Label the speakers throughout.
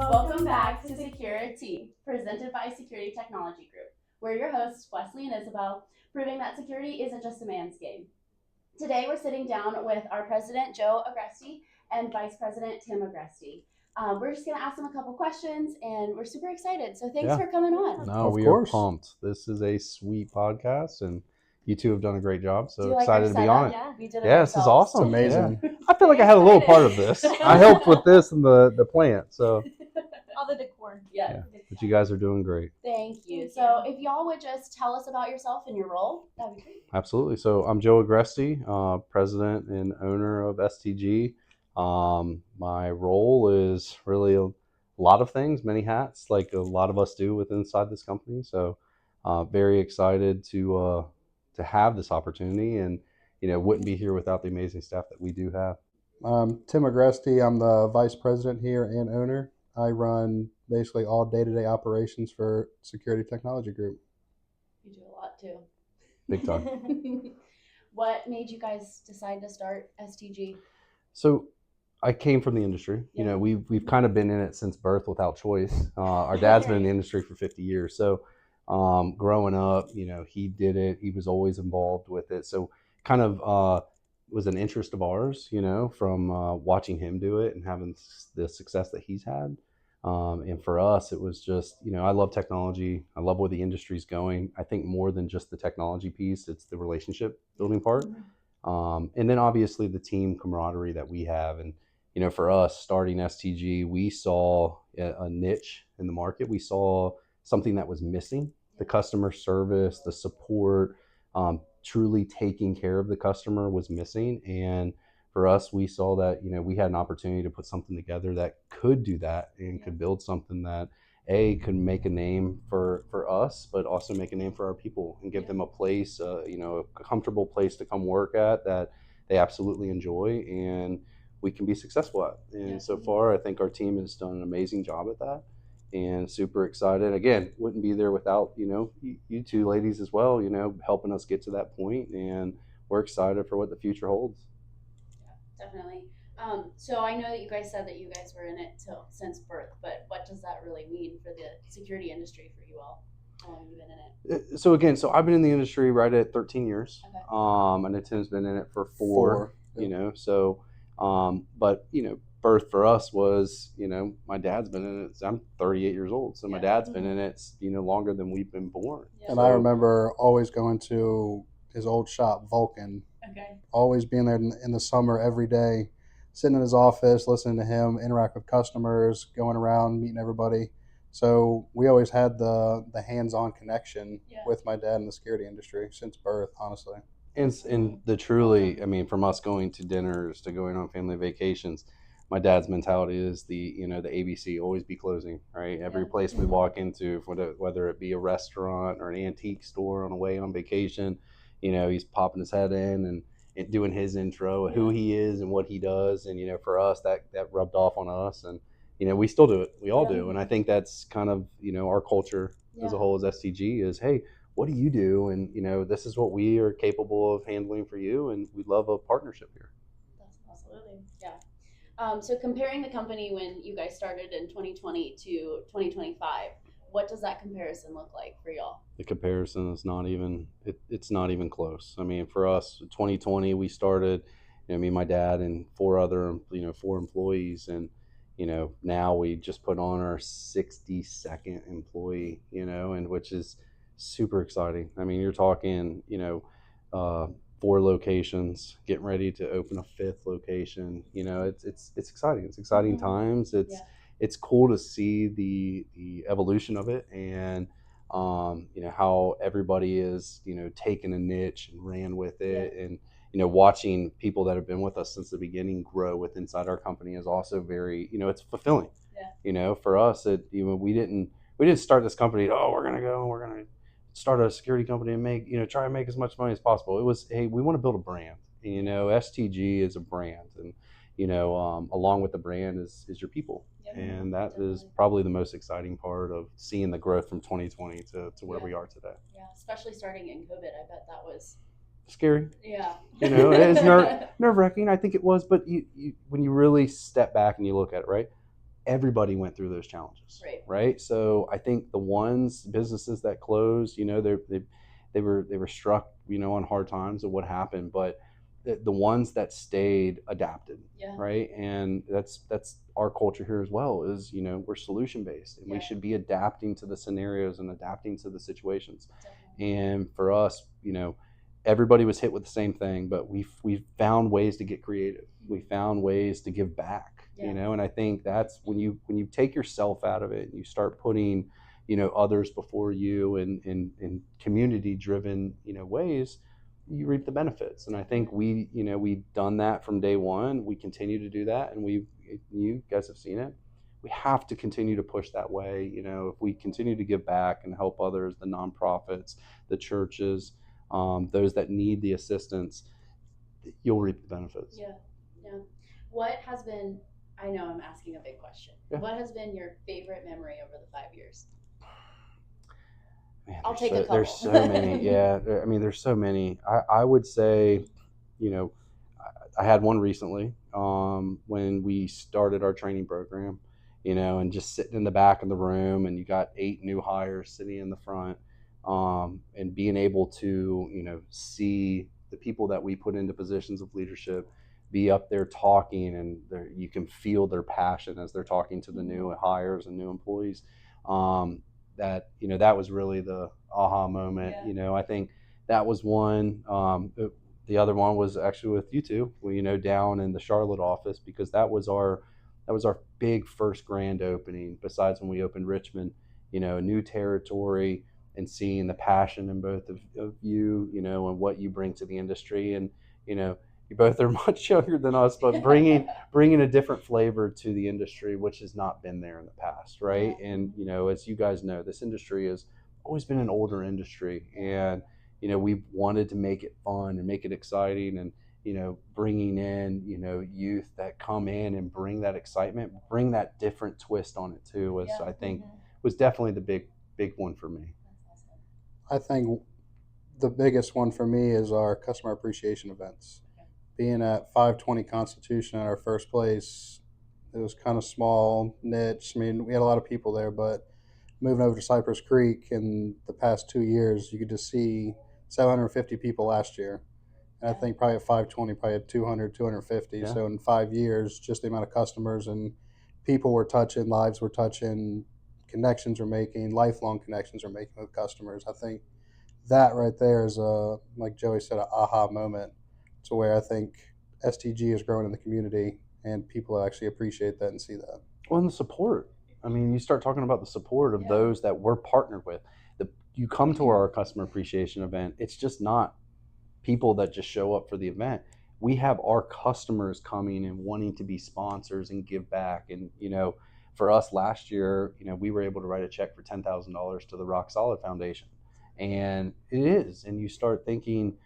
Speaker 1: Welcome back to Securi-TEA, presented by Security Technology Group. We're your hosts, Wesley and Isabel, proving that security isn't just a man's game. Today, we're sitting down with our president, Joe Agreste, and vice president, Tim Agreste. We're just going to ask them a couple questions, and we're super excited. So thanks for coming on.
Speaker 2: No, we are pumped. This is a sweet podcast, and you two have done a great job. So excited to be on it.
Speaker 1: Yeah, we did it
Speaker 2: this is awesome.
Speaker 3: It's amazing.
Speaker 2: Yeah. I feel like I had a little part of this. I helped with this and the plant. So
Speaker 4: all the decor.
Speaker 1: Yeah.
Speaker 2: But you guys are doing great.
Speaker 1: Thank you. So if y'all would just tell us about yourself and your role, that'd be great.
Speaker 2: Absolutely. So I'm Joe Agreste, president and owner of STG. My role is really a lot of things, many hats, like a lot of us do with inside this company. So very excited to have this opportunity, and wouldn't be here without the amazing staff that we do have.
Speaker 3: Tim Agreste. I'm the vice president here and owner. I run basically all day-to-day operations for Security Technology Group.
Speaker 1: You do a lot too.
Speaker 2: Big time.
Speaker 1: What made you guys decide to start STG?
Speaker 2: So I came from the industry. Yeah. We've kind of been in it since birth without choice. Our dad's been in the industry for 50 years. So growing up, he did it. He was always involved with it. So kind of was an interest of ours, from watching him do it and having the success that he's had. And for us, it was just, I love technology. I love where the industry's going. I think more than just the technology piece, it's the relationship building part. And then obviously the team camaraderie that we have. And, for us starting STG, we saw a niche in the market. We saw something that was missing, the customer service, the support, truly taking care of the customer was missing. And for us, we saw that, we had an opportunity to put something together that could do that and could build something that could make a name for us, but also make a name for our people and give them a place, a comfortable place to come work at that they absolutely enjoy and we can be successful at. And so far, I think our team has done an amazing job at that and super excited. Again, wouldn't be there without, you two ladies as well, helping us get to that point, and we're excited for what the future holds.
Speaker 1: Yeah, definitely. So I know that you guys said that you guys were in it since birth, but what does that really mean for the security industry for you all? How long have you been in it?
Speaker 2: So I've been in the industry right at 13 years. Okay. And Tim's been in it for four. But birth for us was, my dad's been in it. I'm 38 years old, so my dad's been in it, longer than we've been born.
Speaker 3: Yeah. And I remember always going to his old shop, Vulcan.
Speaker 1: Okay.
Speaker 3: Always being there in the summer every day, sitting in his office, listening to him interact with customers, going around, meeting everybody. So we always had the hands-on connection with my dad in the security industry since birth, honestly.
Speaker 2: And the truly, from us going to dinners to going on family vacations, my dad's mentality is the ABC, always be closing, right? Every place we walk into, whether it be a restaurant or an antique store on the way on vacation, he's popping his head in and doing his intro of who he is and what he does. And, for us, that rubbed off on us. And, we still do it. We all do. And I think that's kind of, our culture as a whole as STG is, hey, what do you do? And, this is what we are capable of handling for you. And we love a partnership here.
Speaker 1: That's absolutely, yeah. So comparing the company when you guys started in 2020 to 2025, what does that comparison look like for y'all?
Speaker 2: The comparison is not even, it's not even close. For us, 2020, we started, me, my dad, and four employees. And, now we just put on our 62nd employee, and which is super exciting. You're talking, 4 locations, getting ready to open a 5th location. It's exciting. It's exciting times. It's cool to see the evolution of it, and how everybody is taken a niche and ran with it, and watching people that have been with us since the beginning grow with inside our company is also very it's fulfilling. For us, we didn't start this company. We're gonna start a security company and make try and make as much money as possible. It was, hey, we want to build a brand. STG is a brand, and along with the brand is your people. And that is probably the most exciting part of seeing the growth from 2020 to where we are today.
Speaker 1: Yeah, especially starting in COVID, I bet that was
Speaker 2: scary.
Speaker 1: Yeah.
Speaker 2: It is nerve-wracking. I think it was, but you when you really step back and you look at it, right? everybody went through those challenges, right? So I think the businesses that closed, they were struck, on hard times of what happened, but the ones that stayed adapted, right? And that's our culture here as well. Is we're solution based, and we should be adapting to the scenarios and adapting to the situations. Definitely. And for us, everybody was hit with the same thing, but we found ways to get creative. We found ways to give back, and I think that's when you take yourself out of it and you start putting, others before you in community driven, ways, you reap the benefits. And I think we've done that from day one. We continue to do that, and you guys have seen it. We have to continue to push that way. If we continue to give back and help others, the nonprofits, the churches, those that need the assistance, you'll reap the benefits.
Speaker 1: Yeah. What has been, I know I'm asking a big question. Yeah. What has been your favorite memory over the 5 years?
Speaker 2: Man,
Speaker 1: I'll take a couple.
Speaker 2: There's so many. Yeah. There's so many. I would say, I had one recently when we started our training program, and just sitting in the back of the room, and you got 8 new hires sitting in the front, and being able to, see the people that we put into positions of leadership be up there talking, and you can feel their passion as they're talking to the new hires and new employees. That was really the aha moment. Yeah. I think that was one. The other one was actually with you two, down in the Charlotte office, because that was our big first grand opening. Besides when we opened Richmond, a new territory, and seeing the passion in both of you, and what you bring to the industry, and you both are much younger than us, but bringing a different flavor to the industry, which has not been there in the past, right? And as you guys know, this industry has always been an older industry, and we've wanted to make it fun and make it exciting, and bringing in youth that come in and bring that excitement, bring that different twist on it too, was I think was definitely the big one for me.
Speaker 3: I think the biggest one for me is our customer appreciation events. Being at 520 Constitution at our first place, it was kind of small, niche. I mean, we had a lot of people there, but moving over to Cypress Creek in the past 2 years, you could just see 750 people last year. And I think probably at 520, probably at 200, 250. Yeah. So in 5 years, just the amount of customers and people we're touching, lives we're touching, connections we're making, lifelong connections we're making with customers. I think that right there is like Joey said, an aha moment, to where I think STG is growing in the community, and people actually appreciate that and see that.
Speaker 2: Well, and the support. I mean, you start talking about the support of those that we're partnered with. You come to our customer appreciation event, it's just not people that just show up for the event. We have our customers coming and wanting to be sponsors and give back. And, for us last year, we were able to write a check for $10,000 to the Rock Solid Foundation. And it is. And you start thinking,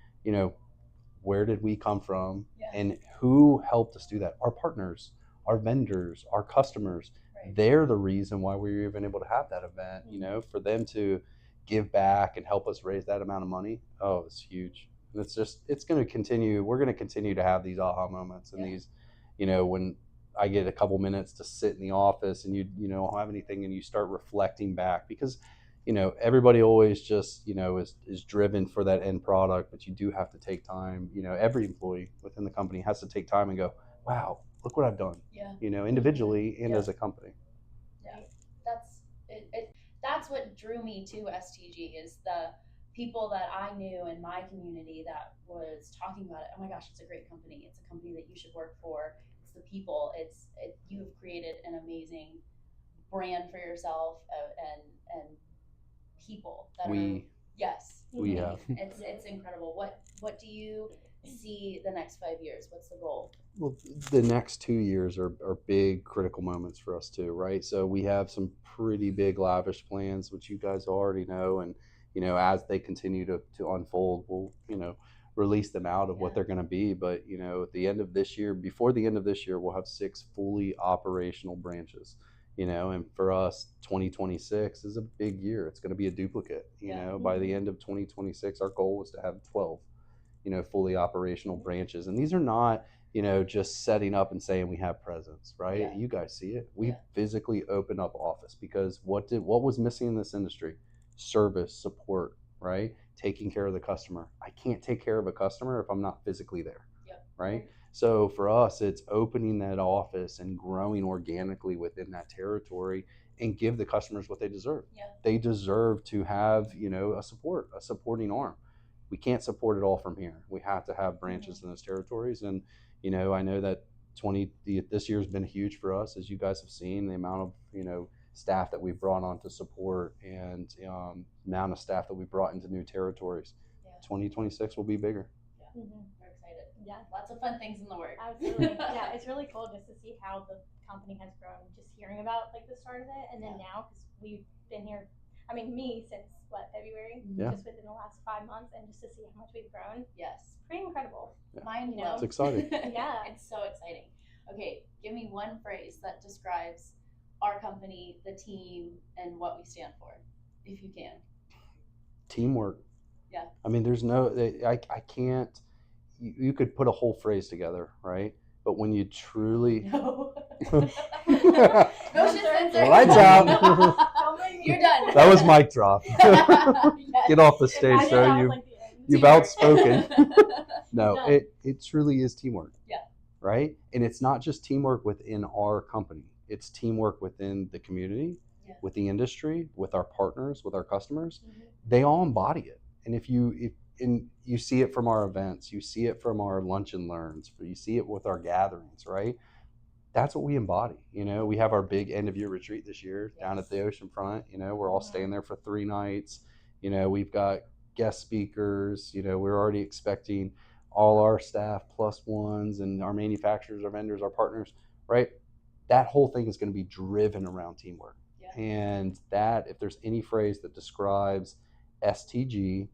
Speaker 2: where did we come from, and who helped us do that? Our partners, our vendors, our customers. Right. They're the reason why we were even able to have that event. For them to give back and help us raise that amount of money, it's huge. And it's going to continue. We're going to continue to have these aha moments, and these, when I get a couple minutes to sit in the office and you don't have anything, and you start reflecting back, because everybody always just, is driven for that end product, but you do have to take time. Every employee within the company has to take time and go, wow, look what I've done, individually and as a company.
Speaker 1: Yeah, that's it. That's what drew me to STG, is the people that I knew in my community that was talking about it. Oh my gosh, it's a great company. It's a company that you should work for. It's the people. You've created an amazing brand for yourself, and people that
Speaker 2: we have.
Speaker 1: It's incredible. What do you see the next 5 years? What's the goal?
Speaker 2: Well, the next 2 years are big critical moments for us too, right? So we have some pretty big lavish plans, which you guys already know, and as they continue to unfold, we'll release them out of what they're going to be. But at the end of this year, before the end of this year, we'll have 6 fully operational branches. And for us, 2026 is a big year. It's going to be a duplicate. By the end of 2026, our goal was to have 12. fully operational branches. And these are not, just setting up and saying we have presence, right?
Speaker 1: Yeah.
Speaker 2: You guys see it. We
Speaker 1: Yeah.
Speaker 2: physically open up office because what was missing in this industry? Service, support, right? Taking care of the customer. I can't take care of a customer if I'm not physically there, right? So for us, it's opening that office and growing organically within that territory and give the customers what they deserve.
Speaker 1: Yeah.
Speaker 2: They deserve to have, a supporting arm. We can't support it all from here. We have to have branches in those territories. And, I know that this year has been huge for us, as you guys have seen, the amount of, staff that we've brought on to support and amount of staff that we brought into new territories.
Speaker 1: Yeah.
Speaker 2: 2026 will be bigger.
Speaker 1: Yeah. We're excited.
Speaker 4: Yeah.
Speaker 1: Lots of fun things in the works.
Speaker 4: Absolutely. Yeah, it's really cool just to see how the company has grown, just hearing about like the start of it, and then now, because we've been here, I mean, me since February,
Speaker 2: Yeah.
Speaker 4: just within the last 5 months, and just to see how much we've grown,
Speaker 1: Yes.
Speaker 4: pretty incredible.
Speaker 2: Yeah.
Speaker 1: Mind
Speaker 4: You know?
Speaker 2: It's exciting.
Speaker 4: Yeah.
Speaker 1: It's so exciting. Okay, give me one phrase that describes our company, the team, and what we stand for, if you can.
Speaker 2: Teamwork.
Speaker 1: Yeah.
Speaker 2: I mean, there's no, I can't, you could put a whole phrase together, right? But when you truly,
Speaker 1: No. Motion sensor.
Speaker 3: Lights out.
Speaker 1: You're done.
Speaker 2: that was mic drop.
Speaker 1: Yes.
Speaker 2: Get off the stage,
Speaker 4: Imagine
Speaker 2: sir.
Speaker 4: that was,
Speaker 2: You,
Speaker 4: like, the end.
Speaker 2: you've
Speaker 1: Teamwork.
Speaker 2: outspoken. No,
Speaker 4: Done.
Speaker 2: it truly is teamwork.
Speaker 1: Yeah.
Speaker 2: Right? And it's not just teamwork within our company. It's teamwork within the community,
Speaker 1: Yeah.
Speaker 2: with the industry, with our partners, with our customers.
Speaker 1: Mhm.
Speaker 2: They all embody it. And if you see it from our events, you see it from our lunch and learns, you see it with our gatherings, right? That's what we embody. We have our big end of year retreat this year down at the ocean front. We're all staying there for 3 nights. We've got guest speakers. We're already expecting all our staff plus ones and our manufacturers, our vendors, our partners, right? That whole thing is going to be driven around teamwork.
Speaker 1: Yeah.
Speaker 2: And that, if there's any phrase that describes STG,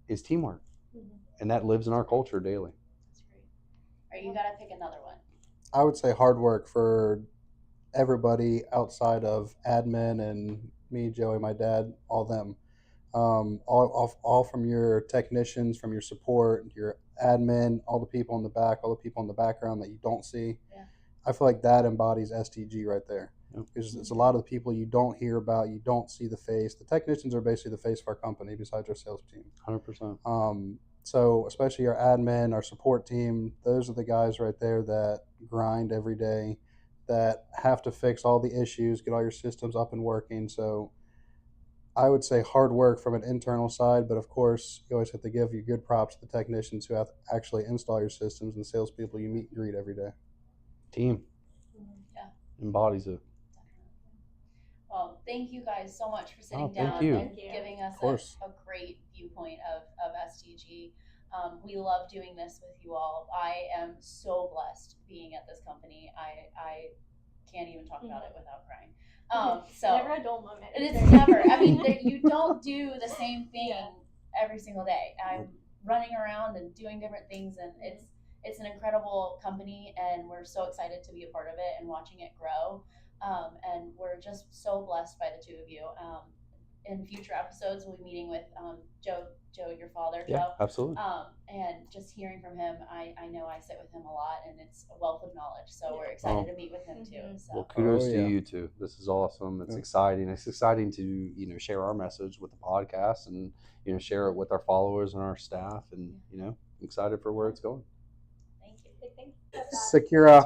Speaker 2: is teamwork.
Speaker 4: Mhm.
Speaker 2: And that lives in our culture daily.
Speaker 1: That's great. All right, you gotta pick another one.
Speaker 3: I would say hard work for everybody outside of admin and me, Joey, my dad, all them. All from your technicians, from your support, your admin, all the people in the back, all the people in the background that you don't see.
Speaker 1: Yeah.
Speaker 3: I feel like that embodies STG right there.
Speaker 2: Yep.
Speaker 3: It's a lot of the people you don't hear about, you don't see the face. The technicians are basically the face of our company besides our sales team.
Speaker 2: 100%.
Speaker 3: So especially our admin, our support team, those are the guys right there that grind every day, that have to fix all the issues, get all your systems up and working. So I would say hard work from an internal side, but of course you always have to give your good props to the technicians who have to actually install your systems and the salespeople you meet and greet every day.
Speaker 2: Team
Speaker 1: Yeah.
Speaker 2: embodies it.
Speaker 1: Well, thank you guys so much for sitting
Speaker 2: Oh, thank
Speaker 1: down
Speaker 2: you.
Speaker 1: and
Speaker 4: Thank you.
Speaker 1: giving us
Speaker 3: Of course.
Speaker 1: a great viewpoint of STG. We love doing this with you all. I am so blessed being at this company. I can't even talk about it without crying. So
Speaker 4: Never a dull moment.
Speaker 1: it's never. I mean, you don't do the same thing every single day. I'm running around and doing different things, and it's an incredible company, and we're so excited to be a part of it and watching it grow. And we're just so blessed by the two of you. In future episodes, we'll be meeting with Joe, your father,
Speaker 2: Yeah,
Speaker 1: Joe.
Speaker 2: absolutely.
Speaker 1: And just hearing from him, I know I sit with him a lot, and it's a wealth of knowledge. So we're excited to meet with him too.
Speaker 4: Mhm.
Speaker 1: So
Speaker 2: Well, kudos
Speaker 3: Oh,
Speaker 2: to
Speaker 3: yeah.
Speaker 2: you two. This is awesome. It's
Speaker 3: Yeah.
Speaker 2: exciting. It's exciting to share our message with the podcast and share it with our followers and our staff, and excited for where it's going.
Speaker 1: thank you.
Speaker 4: Big thing.
Speaker 3: Secura.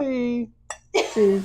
Speaker 2: See.